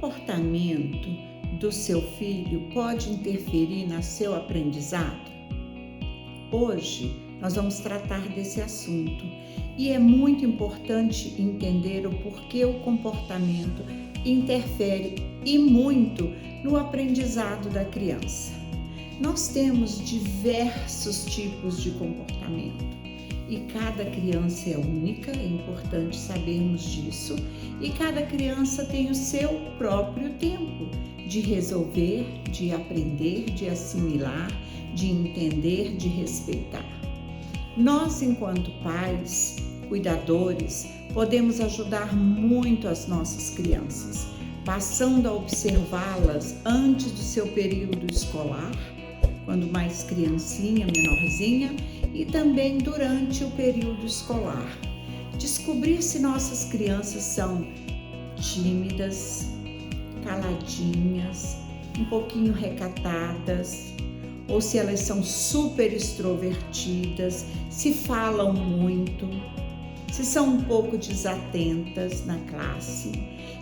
comportamento do seu filho pode interferir no seu aprendizado? Hoje nós vamos tratar desse assunto e é muito importante entender o porquê o comportamento interfere e muito no aprendizado da criança. Nós temos diversos tipos de comportamento e cada criança é única, é importante sabermos disso, e cada criança tem o seu próprio tempo de resolver, de aprender, de assimilar, de entender, de respeitar. Nós, enquanto pais, cuidadores, podemos ajudar muito as nossas crianças, passando a observá-las antes do seu período escolar, quando mais criancinha, menorzinha, e também durante o período escolar. Descobrir se nossas crianças são tímidas, caladinhas, um pouquinho recatadas, ou se elas são super extrovertidas, se falam muito, se são um pouco desatentas na classe.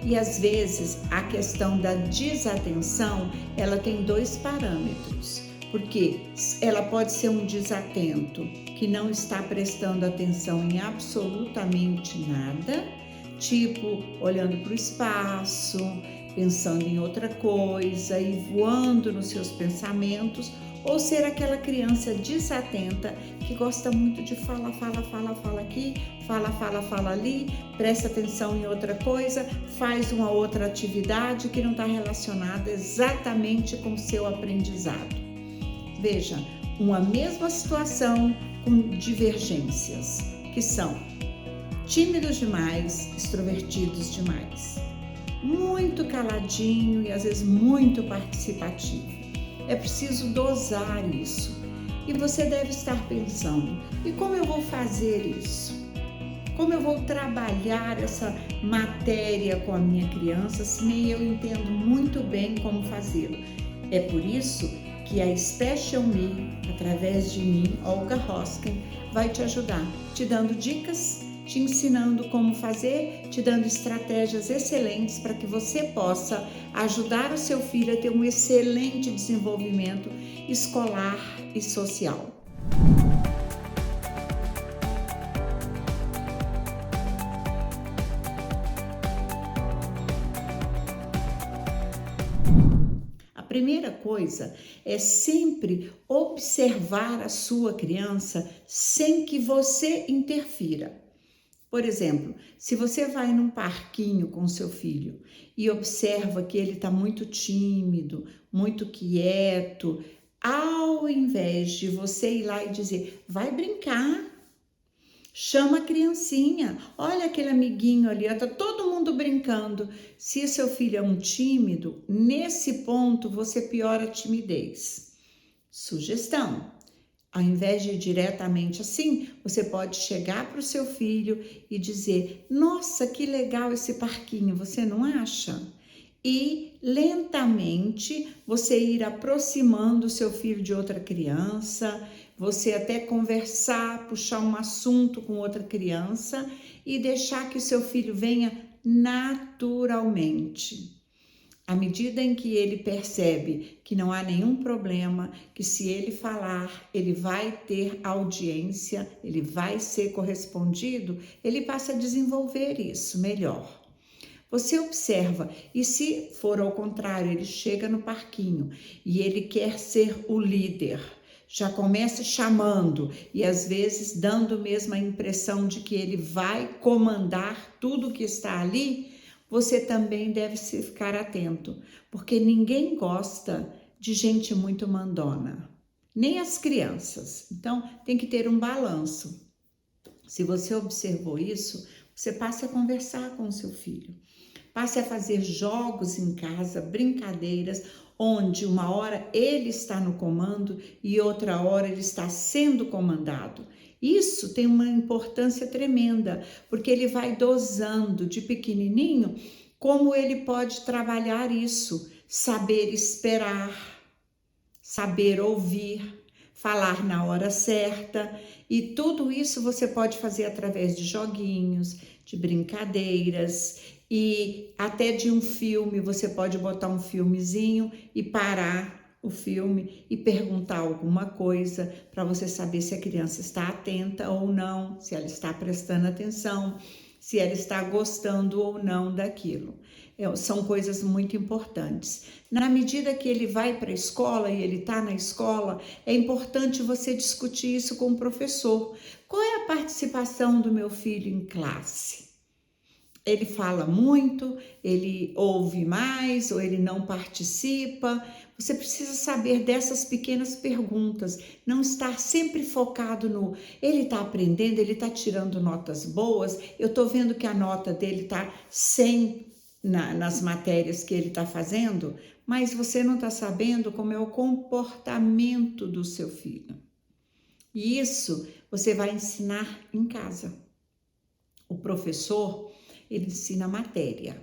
E às vezes a questão da desatenção, ela tem dois parâmetros. Porque ela pode ser um desatento que não está prestando atenção em absolutamente nada, tipo olhando para o espaço, pensando em outra coisa e voando nos seus pensamentos, ou ser aquela criança desatenta que gosta muito de fala aqui, fala ali, presta atenção em outra coisa, faz uma outra atividade que não está relacionada exatamente com o seu aprendizado. Veja, uma mesma situação com divergências, que são tímidos demais, extrovertidos demais, muito caladinho e às vezes muito participativo. É preciso dosar isso. E você deve estar pensando, e como eu vou fazer isso? Como eu vou trabalhar essa matéria com a minha criança se nem eu entendo muito bem como fazê-lo? É por isso que a Special Me, através de mim, Olga Hosken, vai te ajudar, te dando dicas, te ensinando como fazer, te dando estratégias excelentes para que você possa ajudar o seu filho a ter um excelente desenvolvimento escolar e social. A primeira coisa é sempre observar a sua criança sem que você interfira. Por exemplo, se você vai num parquinho com seu filho e observa que ele está muito tímido, muito quieto, ao invés de você ir lá e dizer, vai brincar, chama a criancinha, olha aquele amiguinho ali, está todo mundo brincando. Se seu filho é um tímido, nesse ponto você piora a timidez. Sugestão, ao invés de ir diretamente assim, você pode chegar para o seu filho e dizer, nossa, que legal esse parquinho, você não acha? E lentamente você ir aproximando o seu filho de outra criança, você até conversar, puxar um assunto com outra criança e deixar que o seu filho venha naturalmente. À medida em que ele percebe que não há nenhum problema, que se ele falar, ele vai ter audiência, ele vai ser correspondido, ele passa a desenvolver isso melhor. Você observa, e se for ao contrário, ele chega no parquinho e ele quer ser o líder, já começa chamando e às vezes dando mesmo a impressão de que ele vai comandar tudo que está ali, você também deve ficar atento, porque ninguém gosta de gente muito mandona, nem as crianças. Então, tem que ter um balanço. Se você observou isso, você passe a conversar com o seu filho. Passe a fazer jogos em casa, brincadeiras, onde uma hora ele está no comando e outra hora ele está sendo comandado. Isso tem uma importância tremenda, porque ele vai dosando de pequenininho como ele pode trabalhar isso, saber esperar, saber ouvir, falar na hora certa, e tudo isso você pode fazer através de joguinhos, de brincadeiras, E até de um filme, você pode botar um filmezinho e parar o filme e perguntar alguma coisa para você saber se a criança está atenta ou não, se ela está prestando atenção, se ela está gostando ou não daquilo. São coisas muito importantes. Na medida que ele vai para a escola e ele está na escola, é importante você discutir isso com o professor. Qual é a participação do meu filho em classe? Ele fala muito, ele ouve mais ou ele não participa? Você precisa saber dessas pequenas perguntas, não estar sempre focado no ele está aprendendo, ele está tirando notas boas, eu estou vendo que a nota dele está 100 nas matérias que ele está fazendo, mas você não está sabendo como é o comportamento do seu filho. E isso você vai ensinar em casa. O professor, ele ensina a matéria.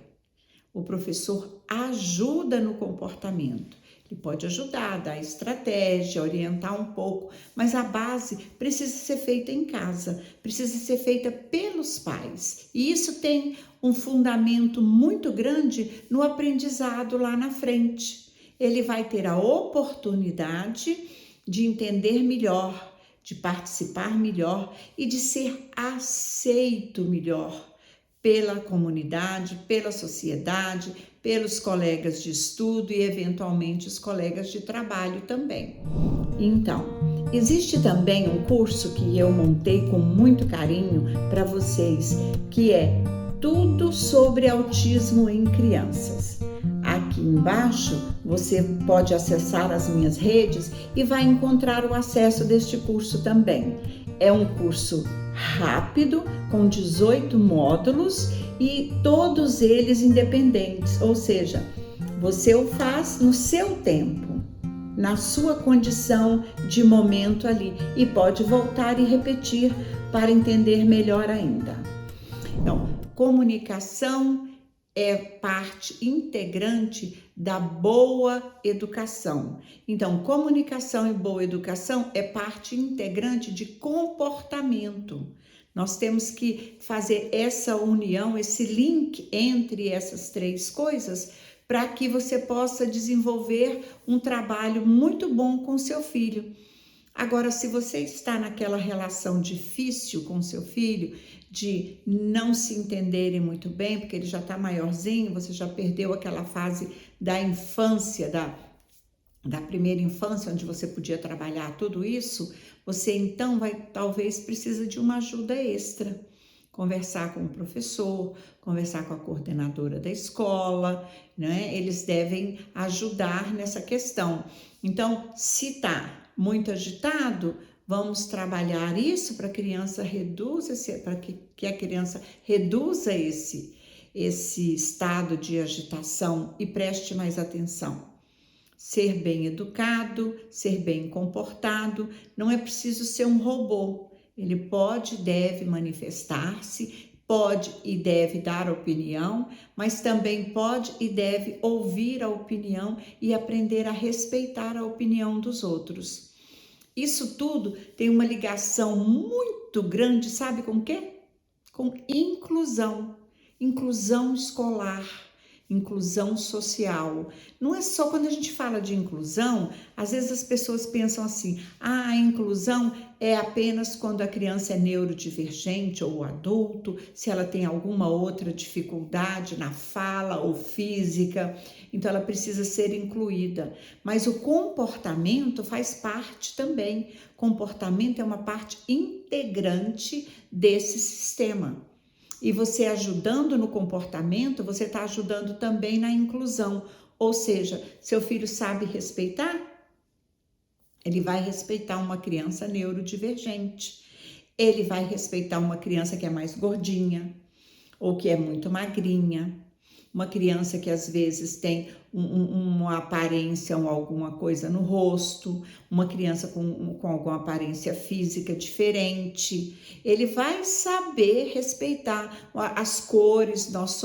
O professor ajuda no comportamento. Ele pode ajudar, dar estratégia, orientar um pouco, mas a base precisa ser feita em casa, precisa ser feita pelos pais. E isso tem um fundamento muito grande no aprendizado lá na frente. Ele vai ter a oportunidade de entender melhor, de participar melhor e de ser aceito melhor pela comunidade, pela sociedade, pelos colegas de estudo e eventualmente os colegas de trabalho também. Então, existe também um curso que eu montei com muito carinho para vocês, que é Tudo sobre Autismo em Crianças. Aqui embaixo você pode acessar as minhas redes e vai encontrar o acesso deste curso também. É um curso rápido, com 18 módulos e todos eles independentes, ou seja, você o faz no seu tempo, na sua condição de momento ali e pode voltar e repetir para entender melhor ainda. Então, comunicação é parte integrante da boa educação. Então, comunicação e boa educação é parte integrante de comportamento. Nós temos que fazer essa união, esse link entre essas três coisas para que você possa desenvolver um trabalho muito bom com seu filho. Agora, se você está naquela relação difícil com seu filho, de não se entenderem muito bem, porque ele já está maiorzinho, você já perdeu aquela fase da infância, da primeira infância, onde você podia trabalhar tudo isso, você então talvez precisa de uma ajuda extra. Conversar com o professor, conversar com a coordenadora da escola, né? Eles devem ajudar nessa questão. Então, se está muito agitado, vamos trabalhar isso para que a criança reduza esse estado de agitação e preste mais atenção. Ser bem educado, ser bem comportado, não é preciso ser um robô. Ele pode e deve manifestar-se, pode e deve dar opinião, mas também pode e deve ouvir a opinião e aprender a respeitar a opinião dos outros. Isso tudo tem uma ligação muito grande, sabe com o quê? Com inclusão, inclusão escolar, inclusão social. Não é só quando a gente fala de inclusão, às vezes as pessoas pensam assim, a inclusão é apenas quando a criança é neurodivergente ou adulto, se ela tem alguma outra dificuldade na fala ou física, então ela precisa ser incluída. Mas o comportamento faz parte também. Comportamento é uma parte integrante desse sistema. E você ajudando no comportamento, você está ajudando também na inclusão. Ou seja, seu filho sabe respeitar? Ele vai respeitar uma criança neurodivergente. Ele vai respeitar uma criança que é mais gordinha ou que é muito magrinha. Uma criança que às vezes tem uma aparência ou alguma coisa no rosto, uma criança com alguma aparência física diferente. Ele vai saber respeitar as cores. Nós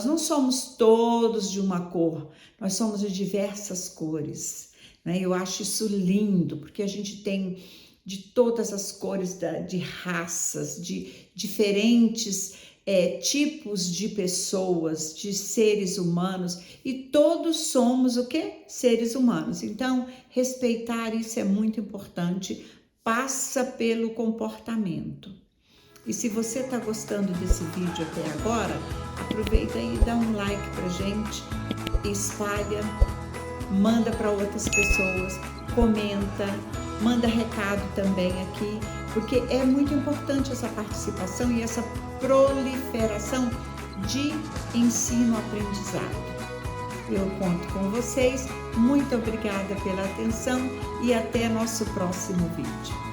não somos todos de uma cor, nós somos de diversas cores, né? Eu acho isso lindo, porque a gente tem de todas as cores, de raças, de diferentes tipos de pessoas, de seres humanos, e todos somos o quê? Seres humanos. Então, respeitar isso é muito importante, passa pelo comportamento. E se você está gostando desse vídeo até agora, aproveita e dá um like pra gente, espalha, manda para outras pessoas, comenta, manda recado também aqui, porque é muito importante essa participação e essa proliferação de ensino-aprendizado. Eu conto com vocês, muito obrigada pela atenção e até nosso próximo vídeo.